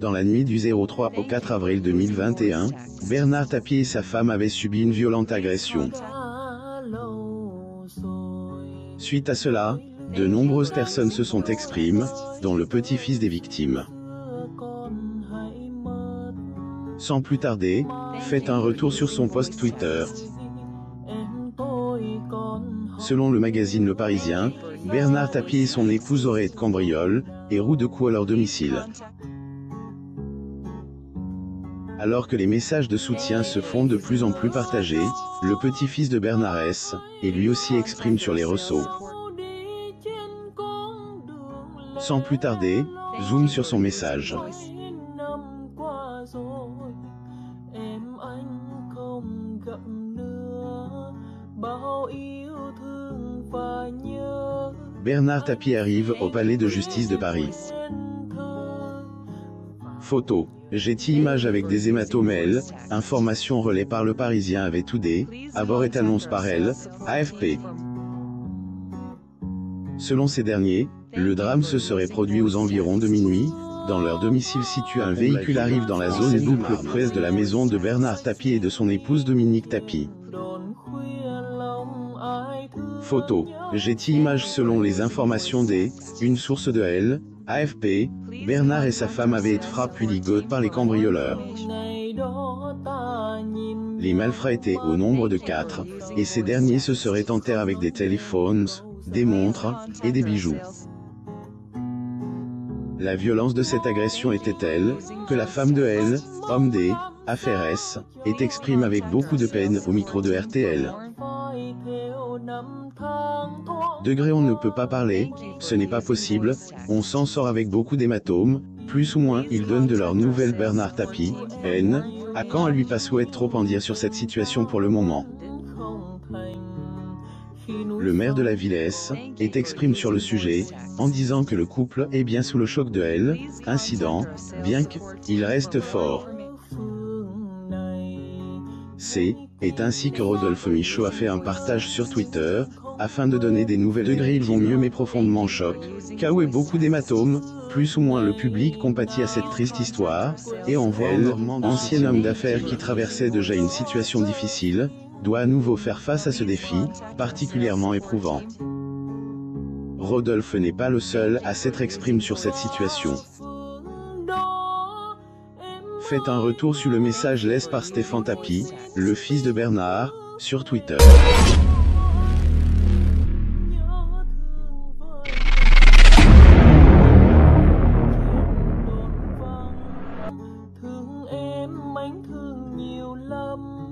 Dans la nuit du 03 au 4 avril 2021, Bernard Tapie et sa femme avaient subi une violente agression. Suite à cela, de nombreuses personnes se sont exprimées, dont le petit-fils des victimes. Sans plus tarder, fait un retour sur son post Twitter. Selon le magazine Le Parisien, Bernard Tapie et son épouse auraient été cambriolés et roués de coups à leur domicile. Alors que les messages de soutien se font de plus en plus partagés, le petit-fils de Bernard S. et lui aussi exprime sur les réseaux. Sans plus tarder, zoom sur son message. Bernard Tapie arrive au palais de justice de Paris. Photo. Getty Images avec des hématomes L. Information relayée par Le Parisien avec Today. Abord est annonce par L. AFP. Selon ces derniers, le drame se serait produit aux environs de minuit. Dans leur domicile situé, un véhicule arrive dans la zone boucle près de la maison de Bernard Tapie et de son épouse Dominique Tapie. Photo. Getty Images selon les informations une source de L. AFP, Bernard et sa femme avaient été frappés puis ligotés par les cambrioleurs. Les malfrats étaient au nombre de 4, et ces derniers se seraient enterrés avec des téléphones, des montres, et des bijoux. La violence de cette agression était telle, que la femme de L, homme des affaires S, est exprimée avec beaucoup de peine au micro de RTL. On ne peut pas parler, ce n'est pas possible, on s'en sort avec beaucoup d'hématomes, plus ou moins ils donnent de leurs nouvelles. Bernard Tapie, N. À quand elle lui pas souhaite trop en dire sur cette situation pour le moment. Le maire de la ville S. exprime sur le sujet, en disant que le couple est bien sous le choc de L. incident, bien qu'il reste fort. C'est ainsi que Rodolphe Michaud a fait un partage sur Twitter, afin de donner des nouvelles. Ils vont mieux mais profondément choc. KO et beaucoup d'hématomes, plus ou moins le public compatit à cette triste histoire, et on voit ancien homme d'affaires qui traversait déjà une situation difficile, doit à nouveau faire face à ce défi, particulièrement éprouvant. Rodolphe n'est pas le seul à s'être exprimé sur cette situation. Faites un retour sur le message laissé par Stéphane Tapie, le fils de Bernard, sur Twitter. Thương em mến thương nhiều lắm.